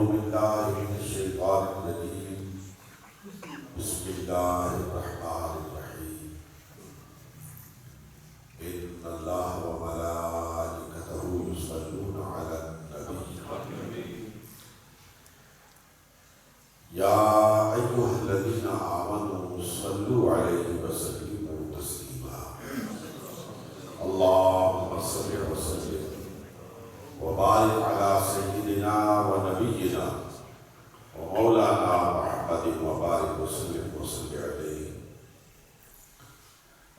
بالله من الشيطان الرجيم بسم الله الرحمن الرحيم إن الله وملائكته يصلون على النبي يا أيها الذين آمنوا صلوا عليه وسلموا تسليما اللهم صل وسلم وبارك على سيدنا ونبينا ومولانا محمد وبارك وسلم عليه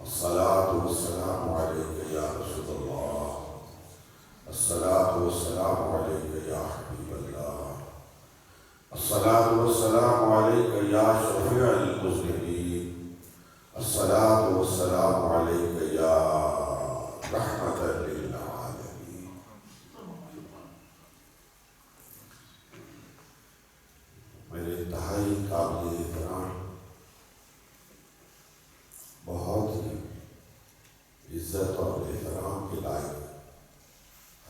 الصلاة والسلام عليك يا رسول الله الصلاة والسلام عليك يا حبيب الله الصلاة والسلام عليك يا شفيع المذنبين الصلاة والسلام عليك يا رحمة للعالمين. میرے انتہائی قابل احترام بہت ہی عزت اور احترام کے لائق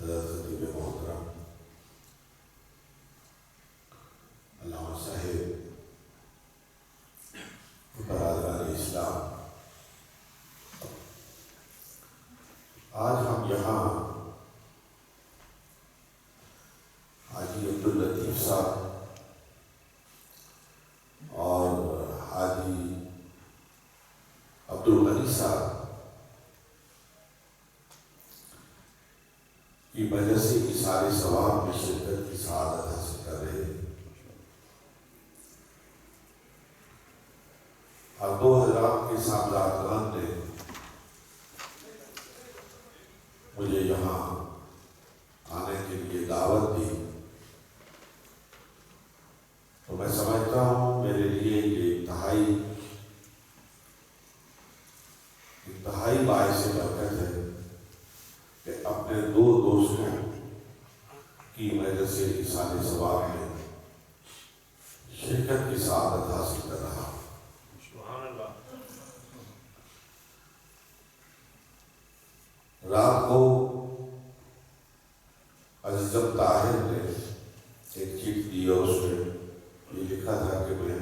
حضرت خطیب محترم علامہ صاحب برادران اسلام، آج ہم یہاں حاجی عبداللطیف صاحب اور حاجی عبدالغنی صاحب کی وجہ سے اثار ثواب میں شرکت کی سعادت حاصل کر رہے ہیں، اور دو حضرات کے سامزادگان نے مجھے یہاں آنے کے لیے دعوت دی، تو میں سمجھتا ہوں میرے لیے یہ انتہائی باعث برکت ہے کہ اپنے دو دوستوں کی وجہ سے اثار ثواب میں شرکت کی سعادت حاصل کر رہا ہوں۔ سبحان اللہ۔ رات کو عزیزم طاہر نے ایک چیٹ دی اور اس میں یہ لکھا تھا کہ میں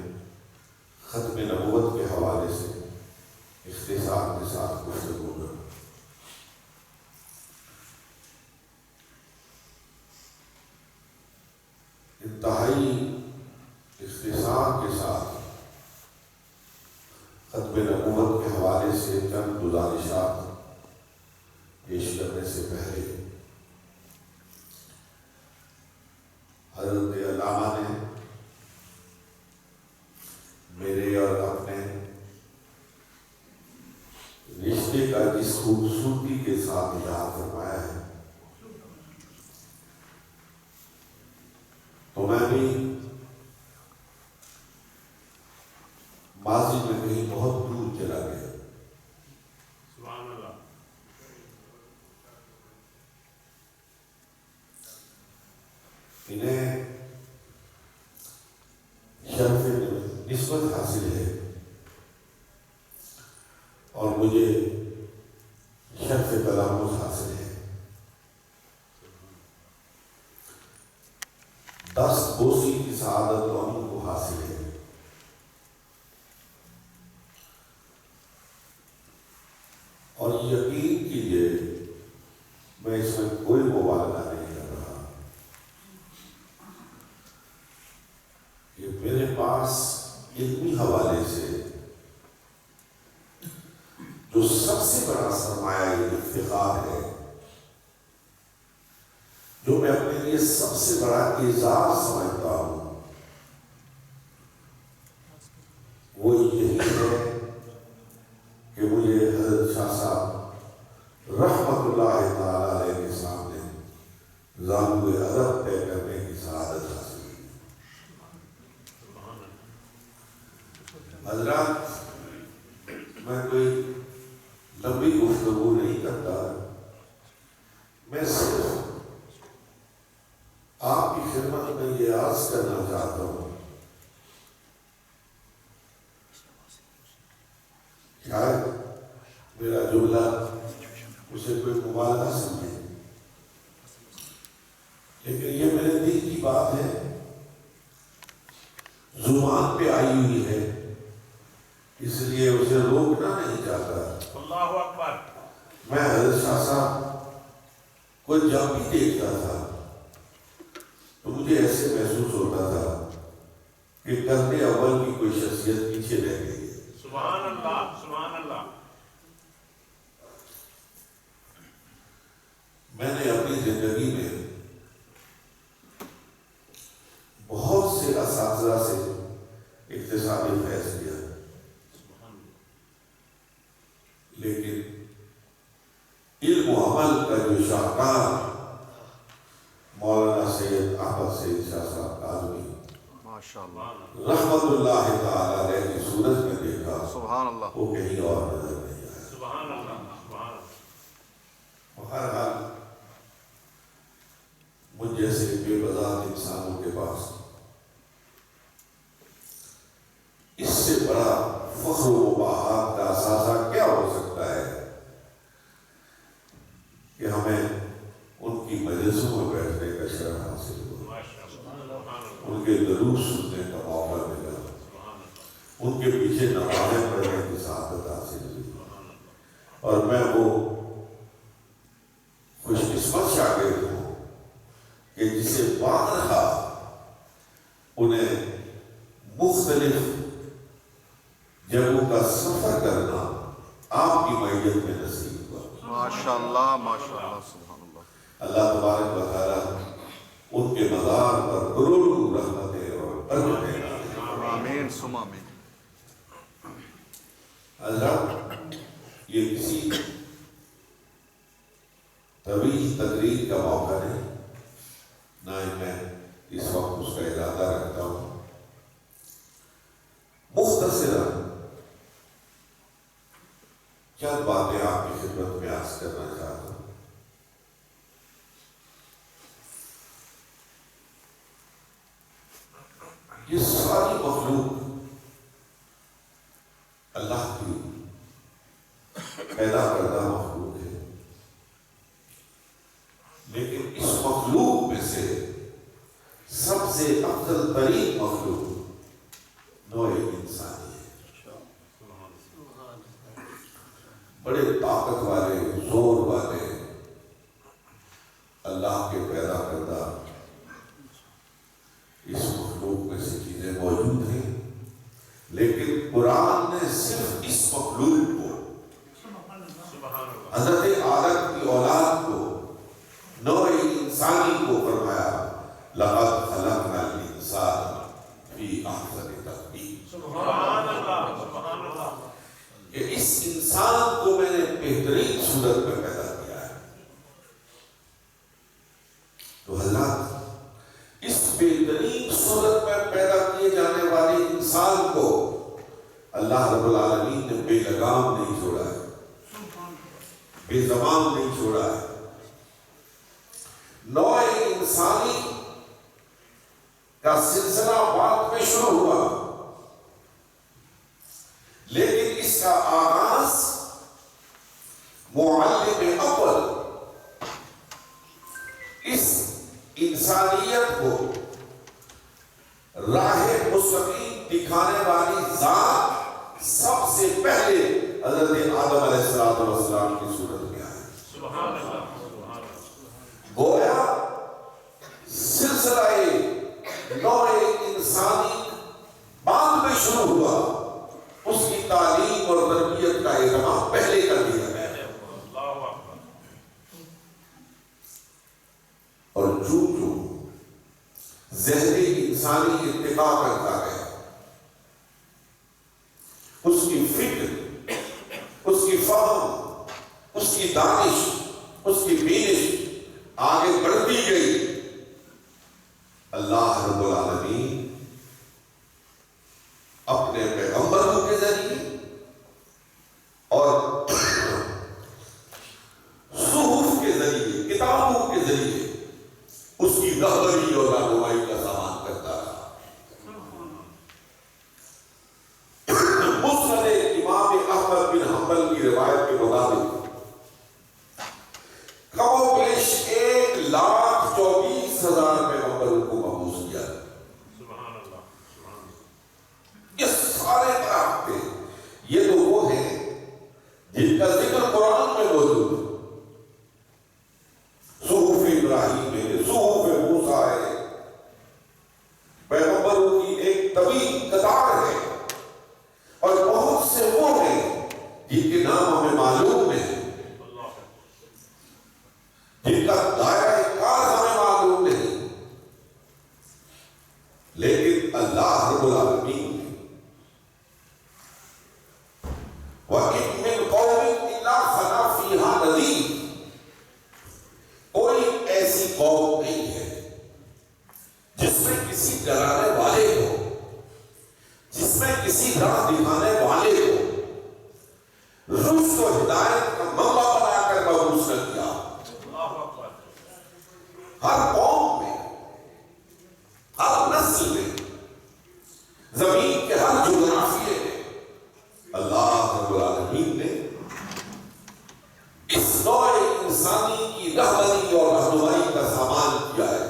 ختم نبوت کے حوالے سے اختصار کے ساتھ گفتگو کروں۔ انتہائی اختصار کے ساتھ ختم نبوت کے حوالے سے چند گزارشات پیش کرنے سے پہلے حضرت علامہ نے میرے اور اپنے رشتے کا جس خوبصورتی کے ساتھ اظہار فرمایا ہے، تو میں بھی ماضی میں کہیں بہت دور چلا گیا۔ سبحان اللہ۔ انہیں شرف نسبت حاصل ہے اور مجھے شرف تلامس حاصل ہے۔ دست بوسی کی سعادت تو ہم کو حاصل ہے، اور یقین کیجیے میں اس میں کوئی مبالغہ نہیں کر رہا کہ میرے پاس علمی حوالے سے جو سب سے بڑا سرمایہ افتخار ہے، جو میں اپنے لیے سب سے بڑا اعزاز سمجھتا ہوں، وہ یہی ہے کہ مجھے حضرت شاہ صاحب رحمت اللہ تعالی علیہ کے سامنے زانوئے ادب طے کرنے کی سعادت حاصل کی۔ حضرات، میں کوئی لمبی گفتگو نہیں کرتا، میں صرف آپ کی خدمت میں یہ عرض کرنا چاہتا ہوں، شاید میرا جملہ اسے کوئی مبالغہ سمجھے، لیکن یہ میرے دل کی بات ہے زبان پہ آئی ہوئی ہے، اس لیے اسے روکنا نہیں چاہتا۔ اللہ اکبر۔ میں حضرت شاہ صاحب کو جب بھی دیکھتا تھا تو مجھے ایسے محسوس ہوتا تھا کہ کرنے اول کی کوئی شخصیت پیچھے رہ گئی ہے۔ سبحان اللہ، سبحان اللہ۔ میں نے اپنی زندگی میں بہت سے اساتذہ سے اکتسابی فیض کیا، لیکن علم و عمل کا جو شاہکار مولانا سید احمد سید شاہ صاحب کاظمی ماشاءاللہ رحمت اللہ تعالی علیہ کی صورت میں دیکھا، سبحان اللہ، وہ کہیں اور نظر نہیں آیا۔ سبحان اللہ، سبحان اللہ۔ بہرحال مجھ جیسے بے بذات انسانوں کے پاس اس سے بڑا فخر و مباحات کا اثاثہ کیا ہو سکتا ہے کہ ہمیں ان کی مجلسوں میں بیٹھنے کا شرف حاصل ہوا، ان کے دروس سننے کا موقع ملا، ان کے پیچھے نمازیں پڑھنے کی سعادت حاصل ہوئی، اور میں وہ خوش قسمت شاگرد ہوں کہ جسے بارہا انہیں مختلف جگہوں کا سفر کرنا آپ کی معیت میں نصیب ہوا۔ ماشاءاللہ ماشاءاللہ، سبحان اللہ۔ اللہ تبارک و تعالیٰ ان کے مزار پر کروڑوں رحمتیں اور برکتیں نازل فرمائے۔ آمین ثم آمین۔ حضرات، یہ کسی طویل تقریر کا موقع نہیں، نہ ہی میں اس وقت اس کا ارادہ رکھتا ہوں۔ مختصراً چند باتیں آپ کی خدمت میں عرض کرنا چاہتا ہوں۔ یہ ساری مخلوق اللہ کی پیدا کردہ مخلوق ہے، لیکن اس مخلوق میں سے سب سے افضل ترین مخلوق نوع انسانی ہے۔ بڑے طاقت والے، زور والے اللہ کے پیدا کردہ اس مخلوق میں سے چیزیں موجود ہیں، لیکن قرآن نے صرف اس مخلوق کو، حضرت آدم کی اولاد کو، نوع انسانی کو فرمایا لقد خلقنا الانسان فی احسن تقویم۔ سبحان اللہ، سبحان اللہ۔ کہ اس انسان کو میں نے بہترین صورت میں پیدا کیا ہے۔ تو حضرات، اس بہترین صورت میں پیدا کیے جانے والے انسان کو اللہ رب العالمین نے بے لگام نہیں چھوڑا ہے، بے زبان نہیں چھوڑا ہے۔ نوع انسانی کا سلسلہ بعد میں شروع ہوا، لیکن اس کا آغاز معلم اول، اس انسانیت کو راہ مستقیم دکھانے والی ذات سب سے پہلے حضرت آدم علیہ السلام کی صورت میں آئی۔ سبحان اللہ، سبحان اللہ۔ گویا سلسلہ نوع انسانی بعد میں شروع ہوا، اس کی تعلیم اور تربیت کا اہتمام پہلے کر دیا گیا۔ اللہ اکبر۔ اور جو ذہنی انسانی ارتقا کرتا ہے، اس کی فکر، اس کی فہم، اس کی دانش، اس کی بینش آگے بڑھتی گئی، اللہ رب العالمین اپنے پیغمبروں کے ذریعے اور صحف کے ذریعے، کتابوں کے ذریعے اس کی رہبری اور رہنمائی کا سامان کرتا رہا۔ ایک طویل قطار ہے، اور بہت سے وہ ہیں جن کے نام ہمیں معلوم نہیں، جن کا دائرہ کار ہمیں معلوم نہیں، لیکن اللہ رب العالمین نے وَإِن مِّن قَوْمٍ إِلَّا خَلَا فِيهَا نَذِيرٌ، کوئی ایسی قوم نہیں ہے جس میں کسی ڈرانے والے کو، جس میں کسی راہ دکھانے والے کو رشد و ہدایت کا منبع بنا کر مبعوث کر دیا۔ ہر قوم میں، ہر نسل میں، زمین کے ہر جغرافیے میں اللہ رب العالمین نے اس نوع انسانی کی رہبری اور رہنمائی کا سامان کیا ہے۔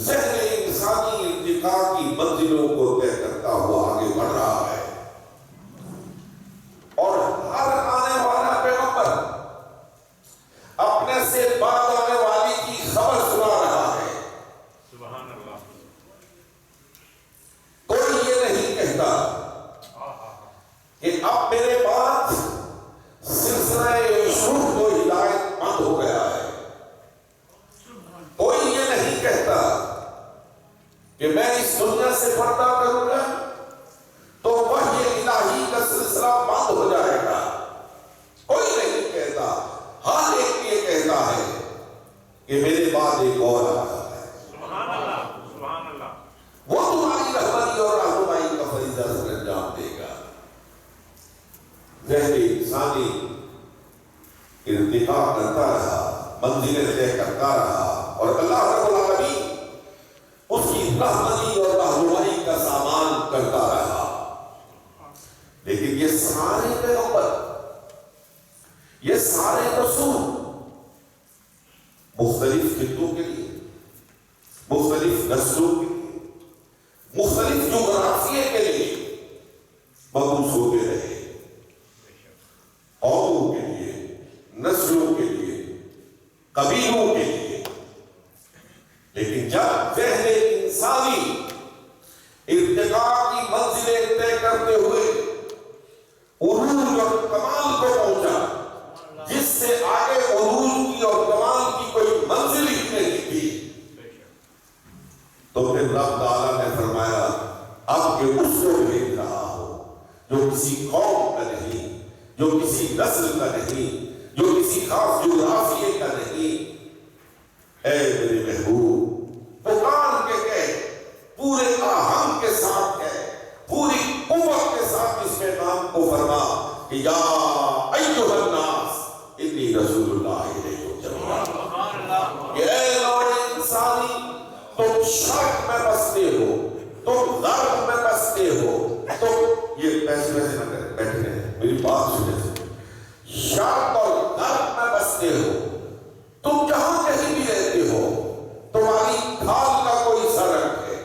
ذہن انسانی ارتقاء کی منزلوں کو طے کرتا ہوا آگے بڑھ رہا ہے، اور ہر آنے والا پیغمبر اپنے سے بعد آنے والی کی خبر سنا رہا ہے۔ سبحان اللہ۔ کوئی یہ نہیں کہتا کہ اب میرے بعد سلسلہ شروع کو ہدایت بند ہو گیا ہے۔ کوئی یہ نہیں کہتا کہ میں اس دنیا سے پردہ کروں گا تو وحی الہی کا سلسلہ بند ہو جائے گا۔ کوئی نہیں کہتا، ہر ایک یہ کہتا ہے کہ میرے بعد ایک اور آ رہا ہے، سبحان اللہ، سبحان اللہ۔ وہ تمہاری رہبری اور رہنمائی کا فریضہ سر انجام دے گا۔ ذہن انسانی ارتقاء کرتا رہا، منزلیں طے کرتا رہا، اور اللہ رب العالمین اس کی رہبری اور رہنمائی کا سامان کرتا رہا۔ لیکن یہ سارے پیغمبر، یہ سارے رسول مختلف خطوں کے لیے، مختلف نسلوں کے لیے، مختلف جغرافیے کے لیے مبعوث ہوتے رہے، قوموں کے لیے، نسلوں کے لیے، قبیلوں کے لیے۔ لیکن جب ذہن انسانی ارتقاء کی منزلیں طے کرتے ہوئے عروج اور کمال کو پہنچا، جس سے آگے عروج کی اور کمال کی کوئی منزل ہی نہیں تھی، تو پھر رب تعالیٰ نے فرمایا اب کہ اس کو بھیج رہا ہو جو کسی قوم کا نہیں، جو کسی نسل کا نہیں، جو کسی خاص جغرافیے کا نہیں۔ اے میرے محبوب، پکار کے کہے، پورے آہنگ کے ساتھ کہے، پوری قوت کے ساتھ اس پیغام کو فرما کہ یا ایھا الناس انی رسول اللہ الیکم جمیعا۔ کہ اے نوع انسانی، تم شرق میں بستے ہو، تم غرب میں بستے ہو، تم یہ پیسے نہ کریں، بیٹھے رہے، میری بات سنے سے، شرق اور غرب میں بستے ہو، تم جہاں کہیں بھی رہتے ہو، تمہاری کھال کا کوئی سرک ہے،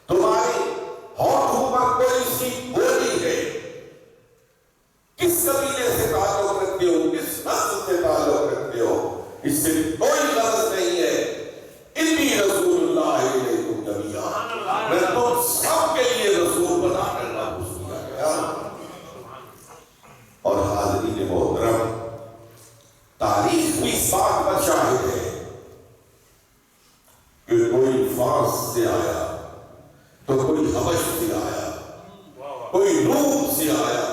تمہاری ہونٹوں پر کوئی سی بولی ہے، کس قبیلے سے تعلق رکھتے ہو، کس نسل سے تعلق رکھتے ہو، اس سے کوئی غرض نہیں ہے۔ انی رسول اللہ الیکم جمیعا، میں تم سب کے لیے رسول بنا کر مبعوث کیا گیا۔ اور حاضرین محترم، تاریخ بھی اس بات پر شاہد ہے کہ کوئی فارس سے آیا تو کوئی حبش سے آیا، کوئی روم سے آیا،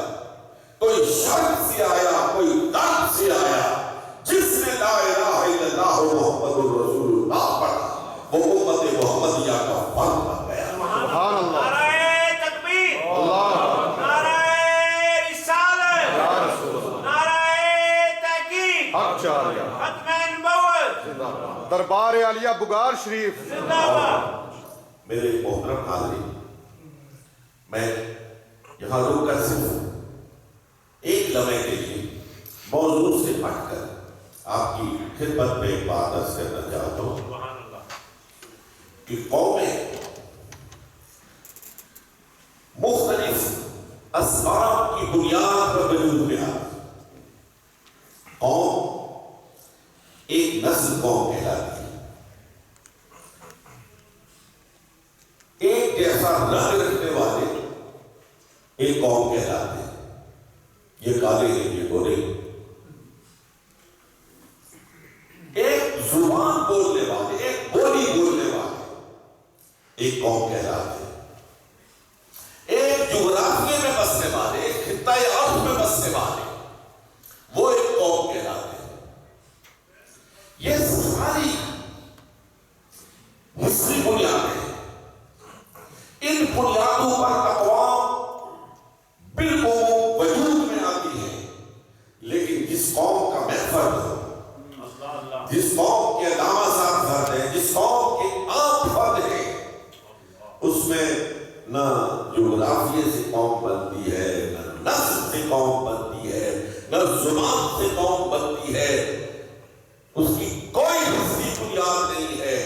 کوئی شرق سے آیا، کوئی غرب سے آیا، جس نے لا الہ الا اللہ محمد الرسول اللہ پڑھا وہ امت محمدیہ کا فرد بن گیا۔ سبحان اللہ۔ نعرہ تکبیر، اللہ نعرہ رسالت، یا رسول اللہ، نعرہ تحقیق، حق چاہیے، ختم نبوت، زندہ باد۔ دربار عالیہ بگار شریف، زندہ باد۔ میرے محترم حاضرین، میں یہاں رک کر صرف ایک لمحے کے لیے موضوع سے ہٹ کر آپ کی خدمت میں ایک بات عرض کرنا چاہتا ہوں سبحان اللہ۔ کہ قومیں مختلف اسباب کی بنیاد پر وجود میں آتی۔ قوم ایک نسل قوم کہلاتی ہے، ایک قوم کہلاتے ہیں، ایک جغرافیے میں بسنے والے، ایک خطۂ ارض میں بسنے والے، وہ ایک قوم کہلاتے ہیں۔ یہ ساری حصری بنیادیں، ان بنیادوں پر اقوام بالعموم وجود میں آتی ہیں، لیکن جس قوم کا محور ہو، جس قوم کے علامہ ذات فرد ہے، جس قوم کے عام فرد ہے، اس میں نہ جغرافیے سے قوم بنتی ہے، نہ نسل سے قوم بنتی ہے، نہ زبان سے قوم بنتی ہے، اس کی کوئی حصری بنیاد نہیں ہے۔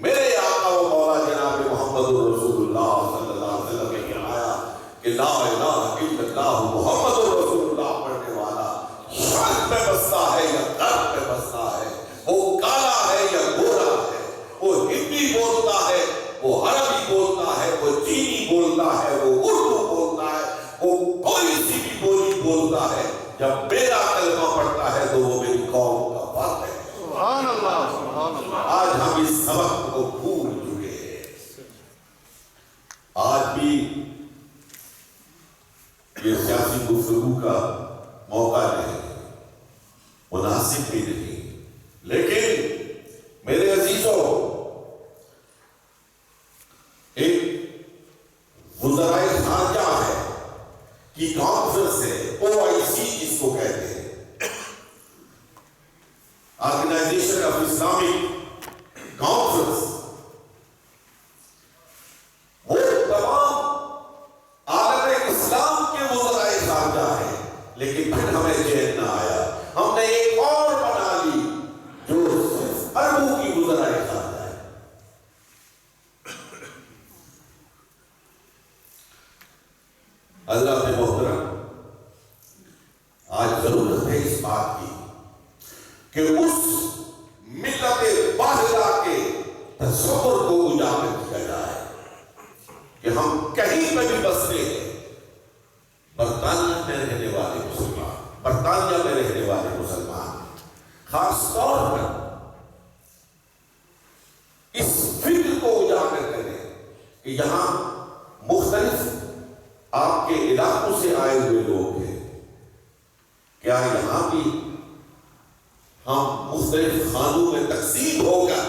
میرے آقا و مولا جناب محمد رسول اللہ صلی اللہ علیہ وسلم نے فرمایا کہ لا الہ الا اللہ محمد رسول اللہ پڑھنے والا شرق میں بستا ہے یا غرب میں بستا ہے، وہ کالا ہے یا گورا ہے، وہ ہندی بولتا ہے، وہ عربی بولتا ہے، وہ چینی بولتا ہے، وہ اردو بولتا ہے، وہ کوئی سی بھی بولی بولتا ہے، جب میرا کلمہ پڑھتا ہے تو وہ میری قوم کا فرد ہے۔ سبحان اللہ، سبحان اللہ۔ آج ہم اس سبق کو بھول چکے ہیں۔ آج بھی یہ سیاسی گفتگو کا موقع نہیں، مناسب بھی نہیں، لیکن میرے عزیزوں، ایک وزرائے خارجہ ہے کی کانفرنس ہے، OIC جس کو کہتے ہیں، آرگنائزیشن آف اسلامک کانفرنس، وہ تمام عالم اسلام کے وزرائے خارجہ ہیں، لیکن پھر ہمیں چین نہ آیا، ہم نے ایک اور بنا لی جو صرف عربوں کی وزرائے خارجہ ہے۔ اللہ کے محترم، آج ضرورت ہے اس بات کی کہ اس ملت واحدہ کے تصور کو اجاگر کیا جائے کہ ہم کہیں پہ بھی بستے ہیں، برطانیہ میں رہنے والے مسلمان، برطانیہ میں رہنے والے مسلمان خاص طور پر اس فکر کو اجاگر کریں کہ یہاں مختلف آپ کے علاقوں سے آئے ہوئے لوگ ہیں، کیا یہاں بھی ہم مختلف خانوں میں تقسیم ہو کر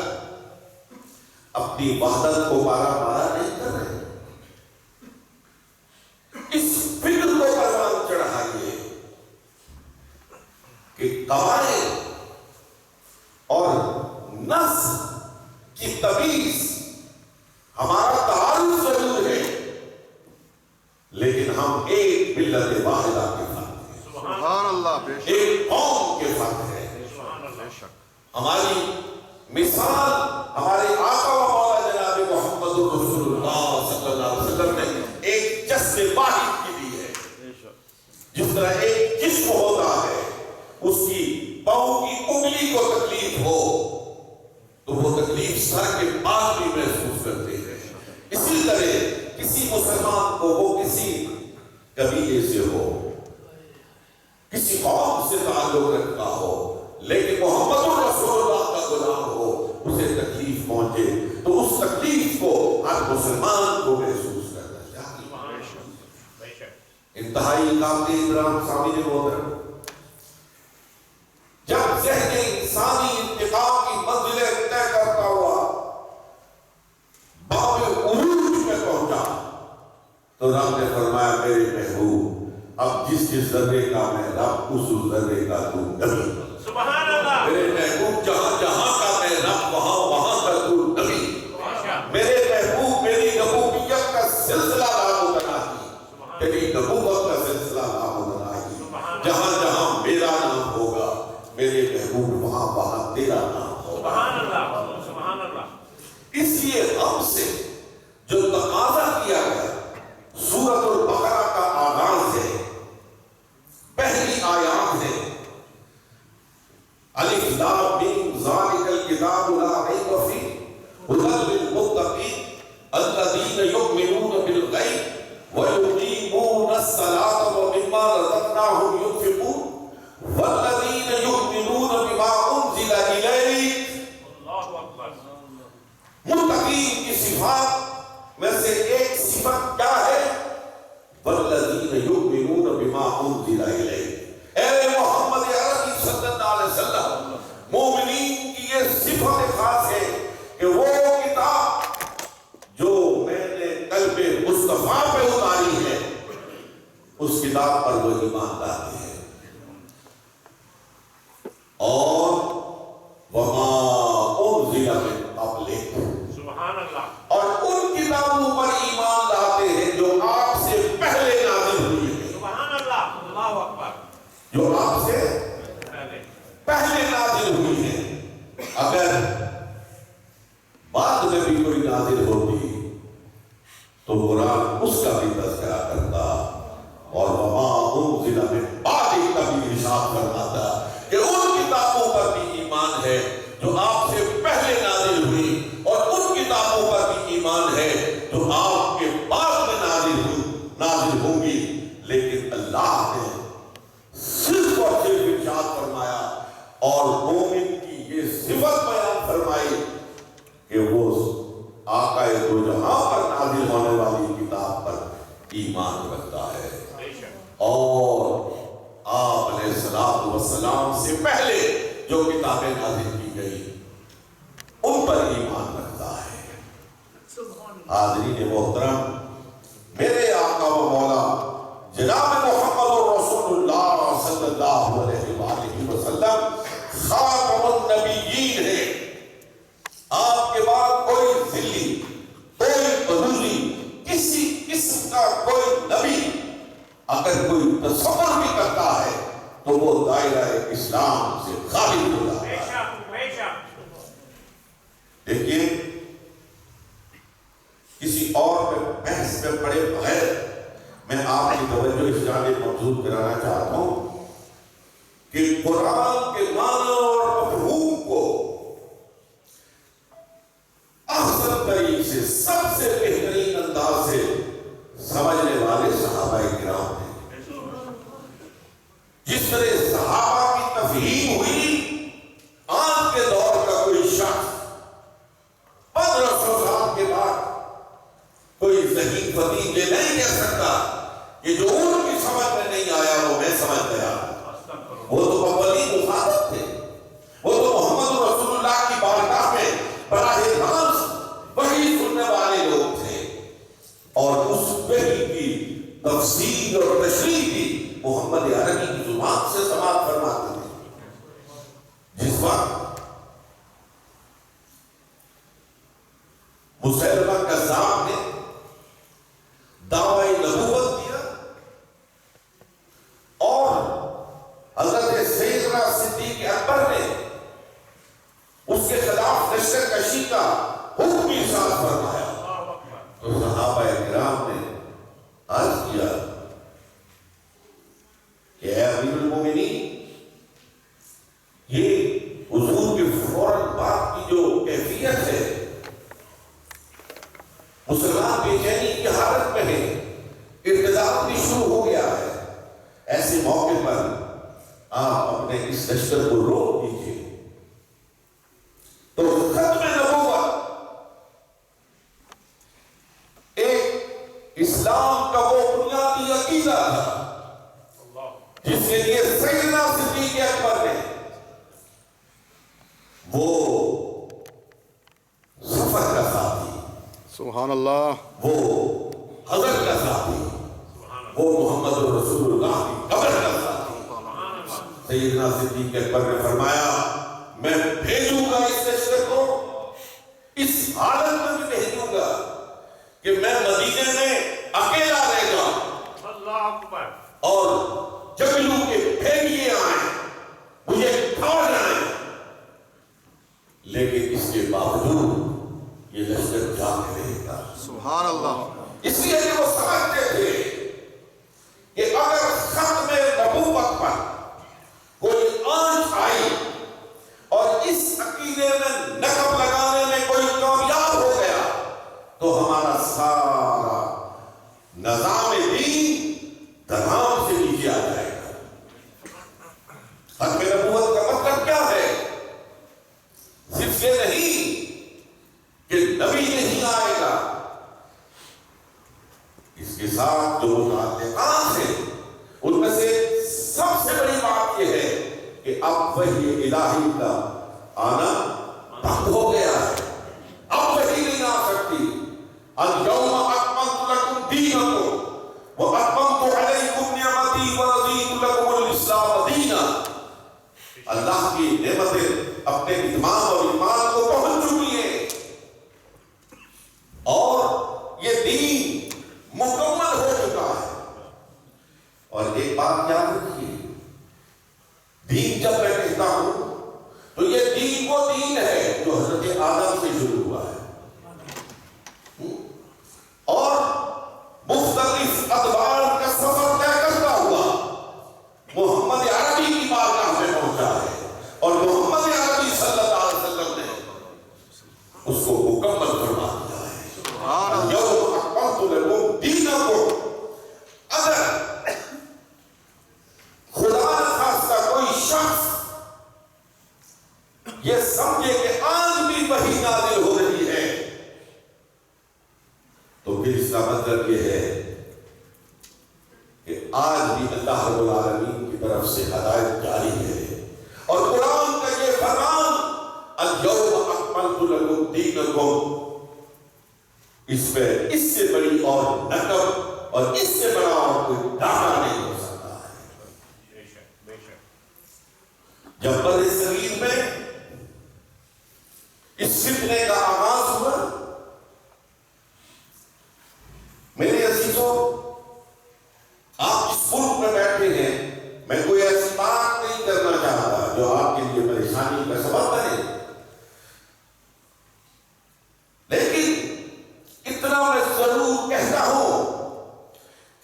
اپنی وحدت کو پارا پارا نہیں کر رہے؟ اس فکر کو پروان چڑھائیے کہ قواعد اور نسل کی تمیز، ہمارا تعارف ضرور ہے، لیکن ہم ایک ملت واحدہ کے فرد ہیں، سبحان اللہ، بے شک، ایک قوم کے فرد ہیں۔ بے شک۔ ہماری مثال ہمارے آقا و مولا جناب محمد رسول اللہ صلی اللہ علیہ وسلم نے ایک جسم واحد کی دی ہے۔ جس طرح ایک جسم ہوتا ہے، اس کی پاؤں کی انگلی کو تکلیف ہو تو وہ تکلیف سر کے بعد بھی محسوس کرتے ہیں، اسی طرح کسی مسلمان کو وہ کسی قبیلے سے ہو، کسی قوم سے تعلق رکھتا ہو، لیکن محمد رسول اللہ کا غلام ہو، اسے تکلیف پہنچے تو اس تکلیف کو ہر مسلمان کو محسوس کرنا چاہیے۔ انتہائی قابل احترام سامعین محترم، جب ذہن انسانی انتقام کی منزلیں طے کرتا ہوا باب عروج میں پہنچا تو رب نے فرمایا میرے محبوب اب جس جس ذرے کا میں رب اس ذرے کا تو نبی، سبحان اللہ، میرے محبوب جہاں جہاں کا میں رب وہاں وہاں کا تو نبی، میرے محبوب میری نبوت کا سلسلہ لامتناہی، تیری نبوت کا سلسلہ لامتناہی، جہاں جہاں میرا نام ہوگا میرے محبوب وہاں وہاں تیرا نام ہوگا۔ سبحان اللہ، سبحان اللہ۔ اس لیے ہم سے جو تقاضا کیا گیا سورۃ البقرہ کا آغاز ہے، پہلی آیات ہے الف لام میم ذالک الکتاب لا ریب فیہ ھدی للمتقین الذین یؤمنون بالغیب ویقیمون الصلاۃ ومما رزقناہم ينفقون والذین یؤمنون بما انزل الیک۔ اللہ اکبر۔ متقین کی صفات میں سے ایک صفت کیا ہے؟ والذین یؤمنون بما انزل الیک، اے محمد عربی صلی اللہ علیہ وسلم، مومنین کی یہ صفت خاص ہے کہ وہ کتاب جو میں نے قلب مصطفیٰ پہ اتاری ہے اس کتاب پر وہ ایمان لاتے ہیں، اور وما انزل من قبلک، سبحان اللہ، اور ان کتابوں پر ایمان لاتے ہیں جو آپ سے پہلے نازل ہوئی ہیں، سبحان اللہ، اللہ اکبر، جو آپ سے پہلے نازل ہوئی ہیں۔ اگر بعد میں بھی کوئی نازل ہوتی تو قرآن اس کا بھی تذکرہ کرتا، اور وما انزل من بعدک کا بھی ارشاد فرماتا کہ ان کتابوں پر بھی ایمان ہے جو آپ سے پہلے نازل ہوئی، اور ان کتابوں پر بھی ایمان ہے جو آپ کے بعد میں نازل ہوں گی۔ لیکن اللہ نے صرف اور صرف ارشاد فرمایا اور مومن کی یہ صفت بیان فرمائی کہ وہ آقا دو جہاں پر نازل ہونے والی کتاب پر ایمان رکھتا ہے، اور آپ علیہ الصلوۃ والسلام سے پہلے جو کتابیں نازل کی گئی ان پر ایمان رکھتا ہے۔ حاضرین محترم، میرے آقا و مولا جناب محمد رسول اللہ صلی اللہ علیہ وآلہ وسلم خاتم النبیین ہے۔ آپ کے بعد کوئی ذلی، کوئی عروضی، کسی قسم کا کوئی نبی اگر کوئی تصور بھی کرتا ہے تو وہ دائرہ اسلام سے خارج ہو جاتا ہے۔ دیکھیے، کسی اور پہ بحث میں پڑے بغیر میں آپ کی توجہ اس جانب مبذول کرانا چاہتا ہوں کہ قرآن کے معنی اور مفہوم کو احسن طریقے سے، سب سے بہترین انداز سے سمجھنے والے صحابہ کرام ہیں۔ جس طرح صحابہ کی تفہیم ہوئی، آج کے دور کا کوئی شخص 1500 سال کے بعد کوئی ذہین فقیر یہ نہیں کہہ سکتا کہ جو ان کی سمجھ میں نہیں آیا وہ میں سمجھ گیا۔ وہ تو اولین مخاطب تھے، وہ تو محمد رسول اللہ کی بارگاہ میں براہ راست وحی سننے والے لوگ تھے، اور اس وحی کی تفسیر اور تشریح بھی محمد عربی کی زبان سے سماعت فرماتے تھے۔ جس وقت مسیلمہ کذاب نے دعوی نبوت کیا اور حضرت سیدنا صدیق اکبر نے اس کے خلاف لشکر کشی کا حکم ارشاد فرمایا، تو صحابہ کرام نے عرض کیا کہ اے امیر المومنین، یہ حضور کے فوراً بعد کی جو کیفیت ہے، مسلمان بے چینی کی حالت میں ہے، ارتداد بھی شروع ہو گیا ہے، ایسے موقع پر آپ اپنے اس لشکر کو روک دیجیے۔ تو ختم نبوت ایک اسلام کا وہ بنیادی عقیدہ تھا جس کے لیے سیدنا صدیق اکبر نے وہ سفر کا ساتھی، سبحان اللہ، وہ حضرت کا ساتھی، وہ محمد رسول اللہ کی قبر کا ساتھی سیدنا صدیق اکبر نے فرمایا، میں بھیجوں گا اس لشکر کو، اس حالت میں بھی بھیجوں گا کہ میں مدینے میں اکیلا رہ جاؤں، اللہ اکبر، اور جنگلوں کے بھیڑیے آئیں مجھے کھا جائیں، لیکن اس کے باوجود یہ لشکر جاگ رہے گا۔ سبحان اللہ، اس لیے کہ وہ سمجھتے تھے کہ اگر ختم نبوت پر کوئی آنچ آئی اور اس عقیدے میں نقب لگانے میں کوئی کامیاب ہو گیا تو ہمارا سارا نظام دین تمام سے نیچے آ جائے گا۔ ختم نبوت کا مطلب کیا ہے؟ صرف یہ نہیں کہ نبی نہیں آئے گا، کے ساتھ جو متعلقات ہیں ان میں سے سب سے بڑی بات یہ ہے کہ اب وحی الہی کا آنا بند ہو گیا ہے، اب وحی نہیں آ سکتی۔ اليوم اکملت لکم دینکم واتممت علیکم نعمتی ورضیت لکم الاسلام دینا۔ اللہ کی نعمتیں اپنے اتمام اور ایمان کو پہنچ چکی ہیں اور یہ دین مکمل ہو چکا ہے۔ اور ایک بات یاد رکھیے، دین جب میں کہتا ہوں تو یہ دین وہ دین ہے جو حضرت آدم سے شروع ہوا ہے اور مختلف ادوار کا سفر طے کرتا ہوا محمد عربی کی بارگاہ میں پہنچا ہے اور محمد عربی صلی اللہ علیہ وسلم نے اس کو مکمل فرما دیا ہے۔ یوم اکملت لکم دینکم۔ اگر خدا نہ خواستہ کوئی شخص یہ سمجھے کہ آج بھی وحی نازل ہو رہی ہے تو پھر اس کا مطلب یہ ہے کہ آج بھی اللہ رب العالمین کی طرف سے ہدایت جاری ہے اور قرآن کا یہ فرمان الیوم اکملت لکم دینکم، اس پہ اس سے بڑی اور نقب اور اس سے بڑا اور کوئی دعویٰ نہیں ہو سکتا ہے۔ جب بر صغیر میں اس فتنے کا آغاز ہوا، میرے عزیزوں آپ اس ملک میں بیٹھے ہیں، میں کوئی ایسی بات نہیں کرنا چاہتا جو آپ کے لیے پریشانی کا سبب بنے، لیکن اتنا میں ضرور کہتا ہوں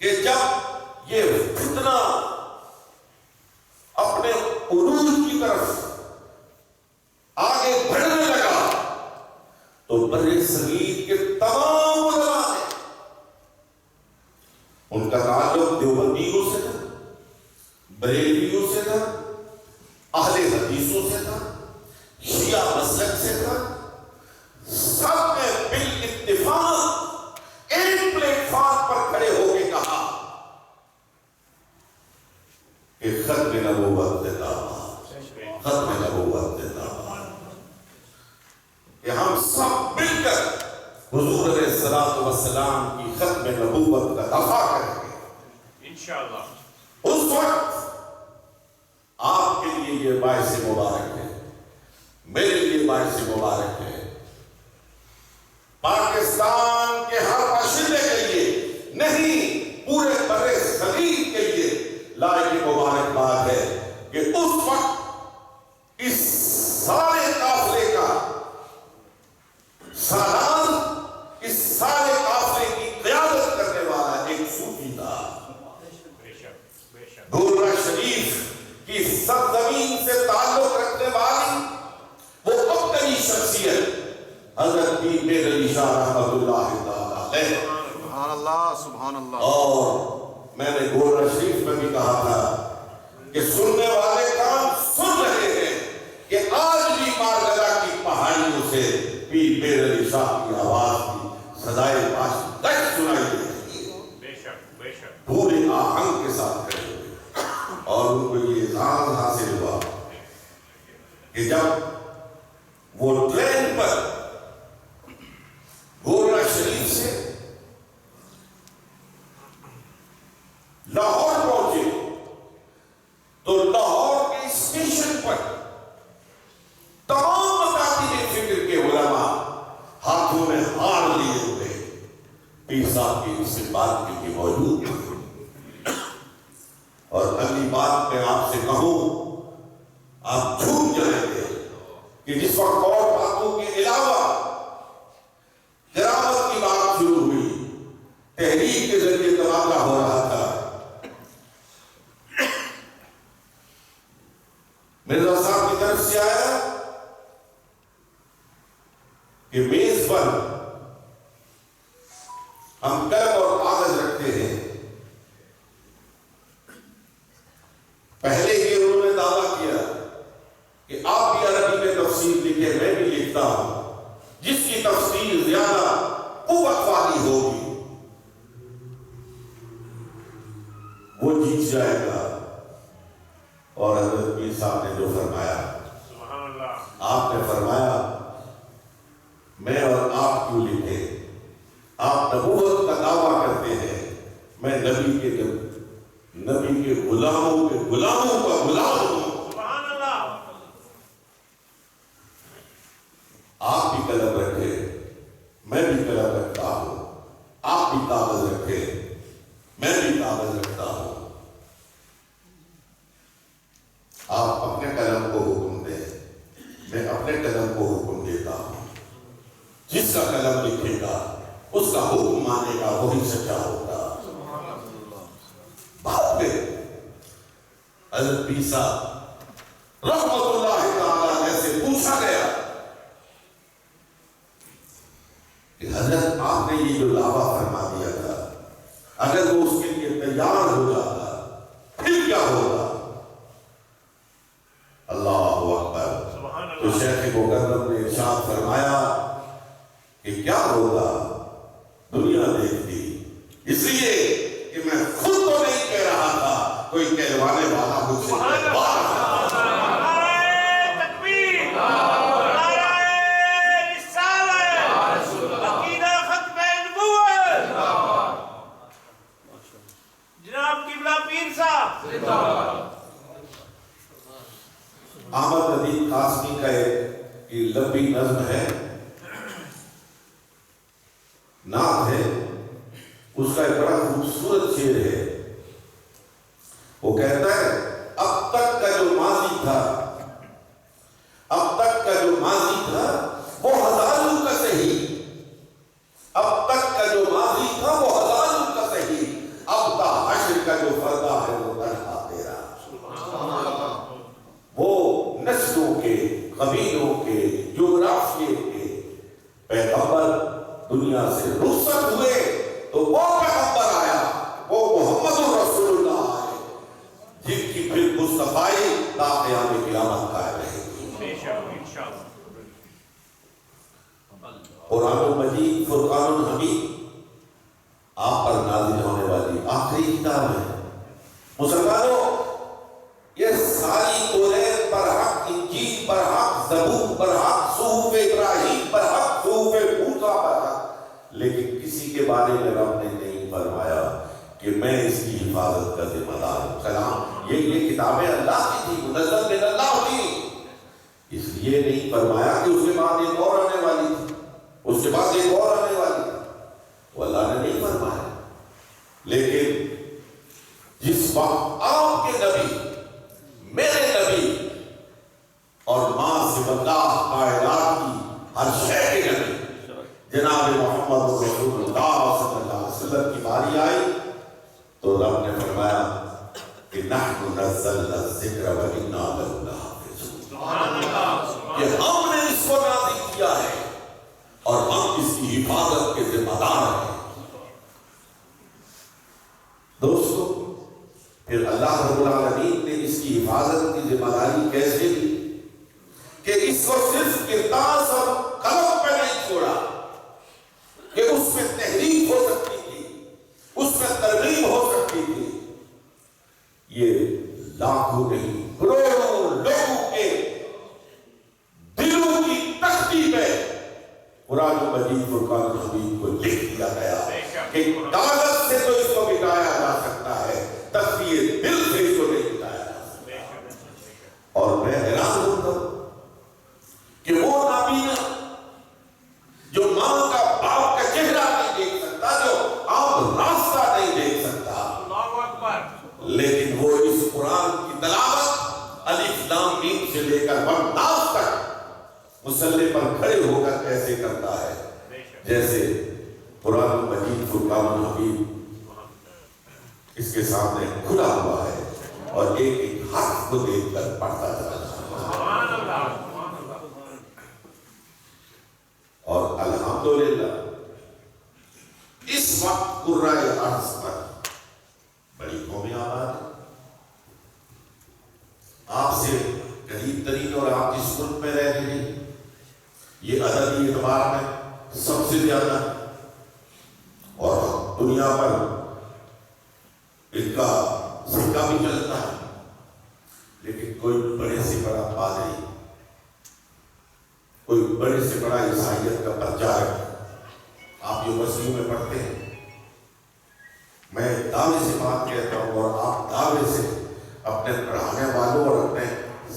کہ جب یہ فتنہ اپنے عروج کی طرف آگے بڑھنے لگا تو بر صغیر کے تمام علماء نے، ان کا تعلق دیوبندیوں سے تھا، بریلویوں سے تھا، اہل حدیثوں سے تھا، شیعہ مسلک سے تھا، سب نے بالاتفاق ایک پلیٹ فارم پر کھڑے ہو کے کہا کہ ختم نبوت زندہ باد، ختم نبوت زندہ باد، کہ ہم سب مل کر حضور علیہ الصلوۃ والسلام کی ختم نبوت کا دفاع کریں گے انشاءاللہ۔ اس وقت آپ کے لیے یہ باعث مبارک ہے، میرے لیے باعث مبارک ہے، پاکستان کے ہر باشندے کے لیے نہیں، پورے بر صغیر کے لیے لائق مبارکباد ہے کہ اس وقت اس سارے قافلے کا سالار، اس سارے قافلے کی قیادت کرنے والا ایک صوفی تھا۔ گورا شریف کی سرزمین سے تعلق رکھنے والی وہ اپنی شخصیت حضرت پیر میر علی شاہ رحمۃ اللہ علیہ، سبحان اللہ سبحان اللہ۔ اور میں نے گورا شریف میں بھی کہا تھا کہ سننے والے کان سن رہے ہیں کہ آج بھی مارگلا کی پہاڑیوں سے پیر میر علی شاہ کی آواز کی صدائے پاش تک سنائی دے رہی ہے، بے شک بے شک۔ پورے آہنگ کے ساتھ کھڑے ہوئے اور ان کو یہ اعزاز حاصل ہوا کہ جب وہ ٹرین پر گورا شریف سے لاہور پہنچے تو لاہور کے اسٹیشن پر تمام مکاتب فکر کے علماء ہاتھوں میں ہار لیے ہوئے پیر صاحب کی استقبال کے لیے موجود تھے۔ اور اگلی بات میں آپ سے کہوں، آپ جھوم جائیں گے کہ جس وقت اور باتوں کے علاوہ قرامت کی بات شروع ہوئی، تحریک کے ذریعے تبادلہ ہو رہا تھا، مرزا صاحب کی طرف سے آیا کہ میز پر ہم قلم اور کاغذ رکھتے ہیں، پہلے یہ انہوں نے دعویٰ کیا کہ آپ بھی عربی میں تفسیر لکھے، میں بھی لکھتا ہوں، جس کی تفسیر زیادہ قوت والی ہوگی جیت جائے گا۔ اور حضرت پیر صاحب نے جو فرمایا، سبحان اللہ، آپ نے فرمایا میں اور آپ کیوں لکھے، آپ نبوت کا دعویٰ کرتے ہیں، میں نبی کے غلاموں کا غلام ہوں۔ سبحان اللہ، آپ بھی قلم رکھے، میں بھی قلم رکھتا ہوں، آپ بھی کاغذ رکھے، میں بھی کاغذ رکھتا ہوں۔ آپ اپنے قلم کو حکم دیں، میں اپنے قلم کو حکم دیتا ہوں۔ جس کا قلم لکھے گا اس کا حکم مانے گا، وہی سچا ہوگا۔ بعد میں حضرت پیر صاحب رحمت اللہ تعالیٰ علیہ سے پوچھا گیا کہ حضرت آپ نے یہ جو دعویٰ فرما دیا تھا، اگر وہ اس کے لیے تیار ہو جاتا پھر کیا ہوگا؟ اللہ اکبر۔ سبحان تو اللہ، شیخ مکرم نے ارشاد فرمایا کہ کیا ہوگا؟ دنیا دیکھتی، اس لیے کہ میں خود تو نہیں کہہ رہا تھا، کوئی کہلوانے والا مجھ سے کہلوا رہا تھا۔ نعرہ تکبیر، نعرہ رسالت، عقیدہ ختم نبوت، جناب قبلہ پیر صاحب۔ احمد ندیم قاسمی کا ایک لمبی نظم ہے، نعت ہے، اس کا ایک بڑا خوبصورت شعر ہے۔ وہ کہتا ہے اب تک کا جو ماضی تھا، اب تک کا جو ماضی تھا وہ ہزاروں کا صحیح، اب تک کا جو ماضی تھا وہ ہزاروں کا صحیح، اب تا حشر کا جو فردہ ہے وہ تنہا تیرا۔ وہ نسلوں کے، قبیلوں کے، جغرافیے کے پیغمبر دنیا سے رخصت ہوئے تو وہ پیغمبر آیا، وہ محمد رسول اللہ آئے، جن کی پھر مصطفائی تا قیام قیامت قائم رہے گی۔ بے شک انشاءاللہ۔ قرآن مجید فرقان الحمید آپ پر نازل ہونے والی آخری کتاب ہے۔ مسلمانوں، یہ ساری توریت پر حق، انجیل پر حق، زبور پر حق، صحف ابراہیم پر حق، صحف موسیٰ پر حق، لیکن کسی کے بارے میں رب نے نہیں فرمایا کہ میں اس کی حفاظت کا ذمہ دار ہوں۔ کلام یہ کتابیں اللہ کی تھی، منزل من اللہ تھی، اس لیے نہیں فرمایا کہ اس کے بعد ایک اور آنے والی تھی، اس کے بعد ایک اور آنے والی تھی، وہ اللہ نے نہیں فرمایا۔ لیکن جس وقت آپ کے نبی، میرے نبی اور ماں سے اللہ کائنات کی ہر شے کے نبی جناب محمد رسول اللہ صلی اللہ علیہ وسلم کی باری آئی تو رب نے فرمایا کہ نحن نزلنا الذکر وإنا لہ لحافظون، سبحان اللہ، کہ ہم نے اس کو نازل کیا ہے اور ہم اس کی حفاظت کے ذمہ دار ہیں۔ دوستو، پھر اللہ رب العالمین نے اس کی حفاظت کی ذمہ داری کیسے لی کہ اس کو صرف کرتاس اور قلم پہ نہیں چھوڑا کہ اس میں تحریک ہو سکتی تھی، اس میں ترغیب ہو سکتی تھی۔ یہ لاکھوں نہیں کروڑوں لوگوں کے دلوں کی تختی پہ قرآن مجید فرقان حمید کو لکھ دیا گیا کہ کاغذ سے تو اس کو مٹایا جا سکتا ہے، تختی دل سے اس کو نہیں مٹایا جا سکتا۔ اور میں حیران ہوتا ہوں کہ وہ نابینا جو ماں کا باپ کا چہرہ نہیں دیکھ سکتا، جو آپ راستہ نہیں دیکھ سکتا، اللہ اکبر، لیکن وہ اس قرآن کی تلاوت الف لام میم سے لے کر والناس تک مصلی پر کھڑے ہو کر کیسے کرتا ہے، جیسے قرآن مجید فرقان حمید اس کے سامنے کھلا ہوا ہے اور ایک ایک حرف کو دیکھ کر پڑھتا چلا جاتا ہے۔ سبحان اللہ، اور الحمدللہ اس وقت قرائے ارض پر بڑی قومی آباد ہے، آپ سے قریب ترین اور آپ جس ملک میں رہ رہے ہیں یہ عددی اعتبار میں سب سے زیادہ ہے، اور دنیا پر ان کا سکہ بھی چلتا ہے، لیکن کوئی بڑے سے بڑا پادری، کوئی بڑے سے بڑا عیسائیت کا پرچارک آپ جو مسیح میں پڑھتے ہیں، میں دعوے سے بات کہتا ہوں اور آپ دعوے سے اپنے پڑھانے والوں اور اپنے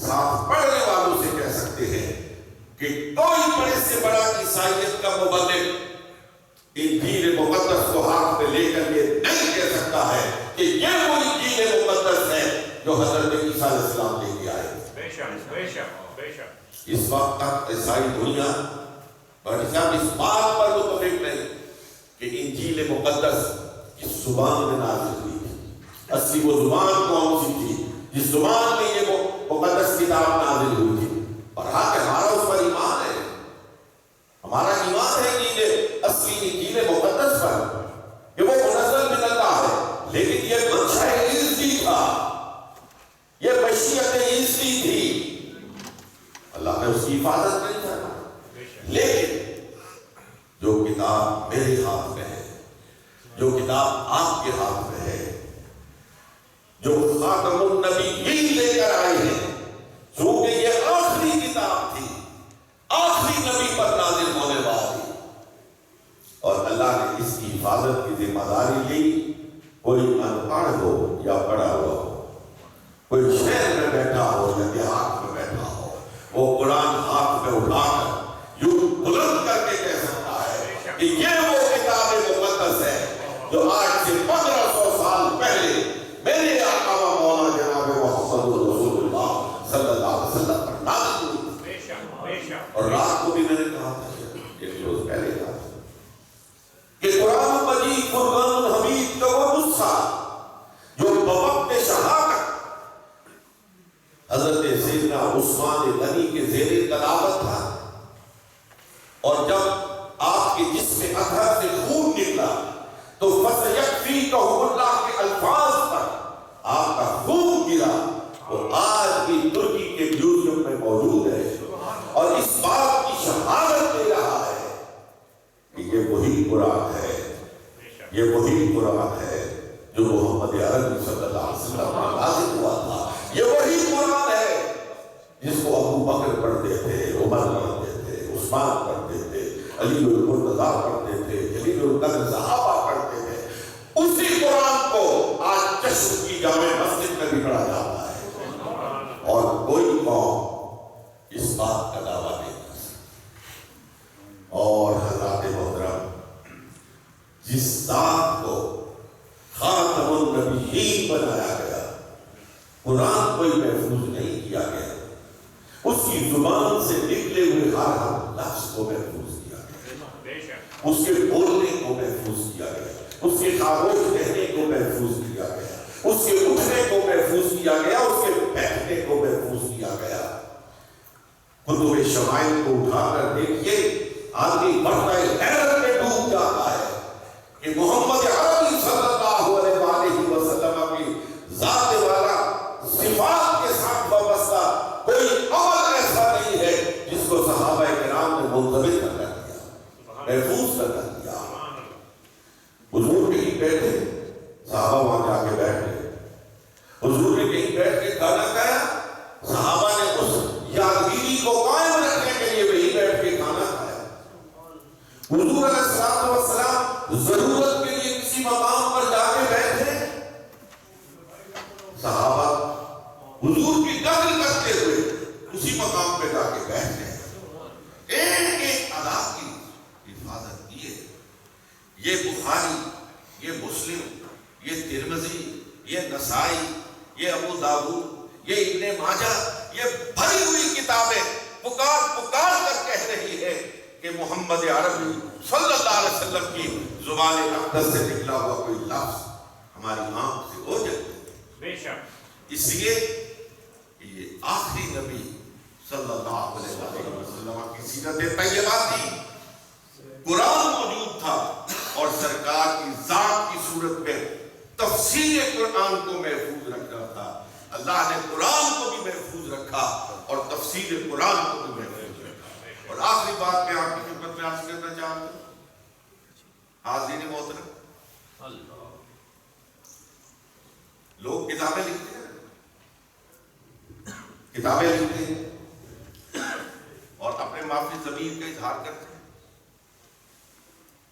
ساتھ پڑھنے والوں سے کہہ سکتے ہیں کہ کوئی بڑے سے بڑا عیسائیت کا مبلغ انجیل مقدس کو ہاتھ میں لے کر یہ نہیں کہہ سکتا ہے کہ یہ وہ انجیل مقدس ہے جو حضرت عیسیٰ علیہ السلام لے کے آئے۔ بے شک بے شک بے شک۔ اس وقت تک عیسائی دنیا اور صاحب اس بات پر متفق نہیں کہ انجیل مقدس اس زبان میں نازل ہوئی تھی، اصلی وہ زبان کون سی تھی جس زبان میں یہ مقدس کتاب نازل ہوئی تھی، اور کہ ہمارا اس پر ایمان ہے، ہمارا ایمان ہے کہ یہ اصلی انجیل مقدس پر کہ وہ منزل من اللہ ہے، لیکن یہ منشا عیسی تھا، یہ مشیت عیسی تھی، اللہ نے اس کی حفاظت نہیں کرنا۔ لیکن جو کتاب میرے ہاتھ میں ہے، جو کتاب آپ کے ہاتھ میں ہے، جو خاتم النبیین لے کر آئے ہیں، چونکہ یہ آخری کتاب تھی، آخری نبی پر نازل ہونے والی، اور اللہ نے اس کی حفاظت کی ذمہ داری لی۔ کوئی ان پڑھ ہو یا پڑھا ہوا ہو، کوئی شہر میں بیٹھا ہو یا دیہات میں بیٹھا ہو، وہ قرآن ہاتھ میں اٹھا کر یوں بلند کر کے کہہ سکتا ہے کہ یہ وہ کتاب مقدس ہے جو آج سے 1500 سال پہلے میرے آقا و مولا جناب محمد رسول اللہ صلی اللہ علیہ وسلم پر نازل ہوئی۔ بے شک بے شک۔ اور رات کو بھی میں نے کہا تھا، ایک روز پہلے کہا تھا کہ قرآن مجید فرقان الحمید کا وہ نسخہ جو بوقت شہادت حضرت سیدنا عثمان غنی کے زیر تلاوت تھا، اور جب آپ کے جسم اطہر سے خون نکلا تو فَسَيَكْفِيكَهُمُ اللَّهُ کے الفاظ پر آپ کا خون گرا، وہ آج بھی ترکی کے میوزیم میں موجود ہے، اور اس بات کی شہادت دے رہا ہے کہ یہ وہی قرآن ہے، یہ وہی قرآن ہے جو محمد عربی صلی اللہ علیہ وسلم پر نازل ہوا تھا، یہ وہی قرآن ہے جس کو ابو بکر پڑھتے تھے، عمر پڑھتے تھے، عثمان پڑھتے تھے، علی المرتضیٰ پڑھتے تھے، جلیل القدر صحابہ پڑھتے تھے، اسی قرآن کو آج چشم کی جامع مسجد میں بھی پڑھا جاتا ہے، اور کوئی قوم اس بات کا دعویٰ نہیں کر سکتی۔ اور حضرات محترم، جس ذات کو خاتم النبیین بنایا گیا، قرآن کوئی محفوظ نہیں کیا گیا، اس کی زبان سے نکلے ہوئے ہر لفظ کو محفوظ کیا گیا، اس کے بولنے کو محفوظ کیا گیا، اس کے خاموش رہنے کو محفوظ کیا گیا، اس کے اٹھنے کو محفوظ کیا گیا، اس کے بیٹھنے کو محفوظ کیا گیا۔ کتب شمائل کو اٹھا کر دیکھیے، آدمی بڑھتا حیرت میں ڈوب جاتا ہے کہ محمد عربی صلی اللہ علیہ وسلم کی ذات والا صفات کے ساتھ وابستہ کوئی عمل ایسا نہیں ہے جس کو صحابہ کرام نے منضبط کر دیا، محفوظ کر دیا۔ حضور کہیں بیٹھے، صحابہ وہاں جا کے بیٹھ گئے، حضور نے کہیں بیٹھ کے کھانا کھایا، صحابہ نے اس یادگیری کو قائم رکھنے کے لیے وہی بیٹھ کے کھانا کھایا۔ حضور علیہ السلام ضرورت کے لیے کسی مقام پر جا کے بیٹھے، صحابہ حضور کی قدر کرتے ہوئے اسی مقام پہ جا کے بیٹھ گئے۔ ایک ایک ادا کی حفاظت کیے۔ یہ بخاری، یہ مسلم، یہ ترمذی، یہ نسائی، یہ ابو داؤد، یہ ابن ماجہ، یہ بھری ہوئی کتابیں پکار پکار کر کہہ رہی ہے کہ محمد عربی صلی اللہ علیہ وسلم کی زبان اقدس سے نکلا ہوا کوئی لفظ ہماری آنکھ سے اوجھل ہے۔ بے شک۔ اس لیے یہ آخری نبی صلی اللہ علیہ وسلم کی سیرت طیبہ تھی، قرآن موجود تھا، اور سرکار کی ذات کی صورت میں تفسیر قرآن کو محفوظ رکھا تھا۔ اللہ نے قرآن کو بھی محفوظ رکھا اور تفسیر قرآن کو بھی محفوظ رکھا۔ اور آخری بات میں آپ کی خدمت میں عرض کرنا چاہتا ہوں، حاضرین محترم، لوگ کتابیں لکھتے ہیں، کتابیں لکھتے ہیں اور اپنے معافی ضمیر کا اظہار کرتے ہیں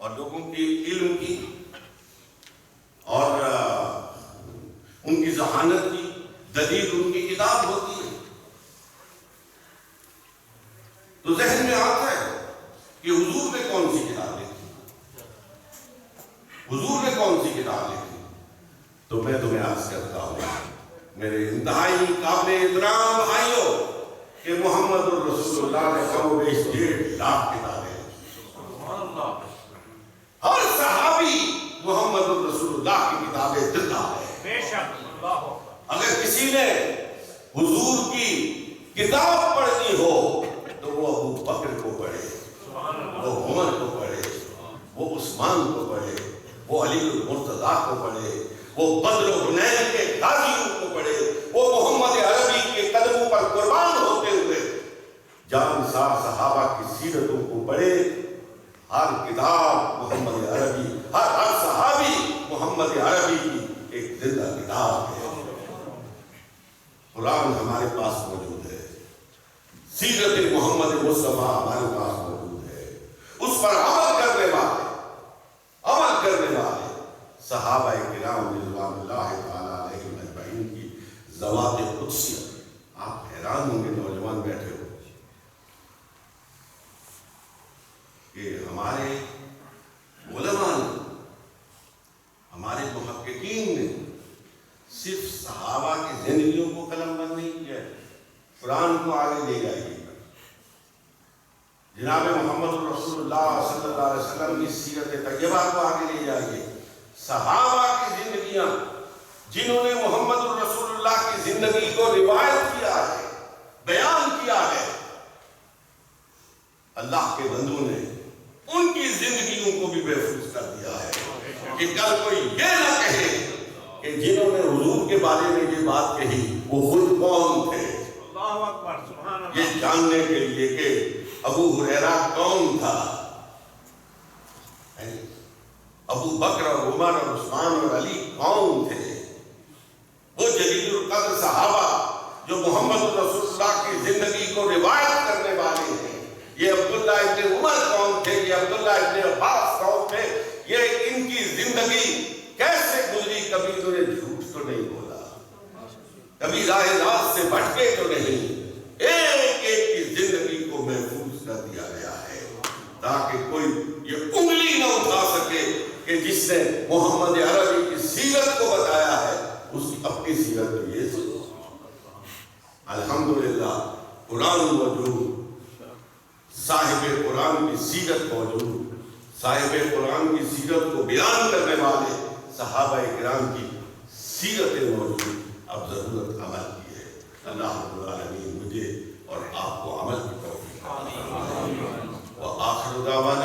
اور لوگوں کی علم کی اور ان کی ذہانت کی دلیل ان کی کتاب ہوتی ہے، تو ذہن میں آتا ہے کہ حضور نے کون سی کتاب لکھی، حضور نے کون سی کتاب لکھی. تو میں تمہیں عرض کرتا ہوں میرے انتہائی قابل احترام بھائیوں کہ محمد الرسول اللہ نے کم و بیش 1.5 لاکھ کتابیں، ہر صحابی محمد الرسول اللہ کی کتابیں زندہ ہے. بے شک. اللہ اگر کسی نے حضور کی کتاب پڑھنی ہو تو وہ ابو بکر کو پڑھے، وہ عمر کو پڑھے، وہ عثمان کو پڑھے، وہ علی المرتضیٰ کو پڑھے، وہ بدر و حنین کے غازیوں کو پڑھے، وہ محمد عربی کے قدموں پر قربان ہوتے ہوئے جان سار صحابہ کی سیرتوں کو پڑھے. ہر کتاب محمد عربی، ہر صحابی محمد عربی کی ایک زندہ کتاب ہے. قرآن ہمارے پاس موجود ہے، سیرت محمد مصطفیٰ ہمارے پاس موجود ہے، اس پر عمل کرنے والے صحابہ کرام رضوان اللہ تعالیٰ علیہم اجمعین کی ذوات قدسیت. آپ حیران ہوں گے نوجوان بیٹھے ہو کہ ہمارے علماء نے، ہمارے محققین نے صرف صحابہ کی زندگیوں کو قلم بند نہیں کیا ہے، قرآن کو آگے لے جائیے گا. جناب محمد رسول اللہ صلی اللہ علیہ وسلم کی سیرت طیبہ کو آگے لے جائیے. صحابہ کی زندگیاں جنہوں نے محمد رسول اللہ کی زندگی کو روایت کیا ہے، بیان کیا ہے، اللہ کے بندوں نے ان کی زندگیوں کو بھی محفوظ کر دیا ہے کہ کل کوئی یہ نہ کہے کہ جنہوں نے حضور کے بارے میں یہ بات کہی وہ خود کون تھے. اللہ اکبر. سبحان اللہ. یہ جاننے کے لیے کہ ابو ہریرہ کون تھا، ابو بکر اور عمر اور عثمان اور علی کون تھے، وہ جلیل القدر صحابہ جو محمد رسول اللہ کی زندگی کو روایت کرنے والے ہیں. یہ عبداللہ ابن عمر کون تھے، یہ عبداللہ ابن عباس کون تھے، یہ ان کی زندگی کیسے گزری. کبھی انہوں نے جھوٹ تو نہیں بولا، کبھی راہ راست سے بھٹکے تو نہیں. ایک ایک کی زندگی کو محفوظ کر دیا گیا ہے تاکہ کوئی یہ انگلی نہ اٹھا سکے کہ جس نے محمد عربی کی سیرت کو بتایا ہے اس کی اپنی سیرت کو یہ سن. الحمدللہ قرآن موجود، صاحب قرآن کی سیرت موجود، صاحب قرآن کی سیرت کو بیان کرنے والے صحابہ کرام کی سیرتیں موجود. اب ضرورت عمل کی ہے. اللہ رب العالمین مجھے اور آپ کو عمل کی توفیق عطا فرمائے. وآخر دعوانا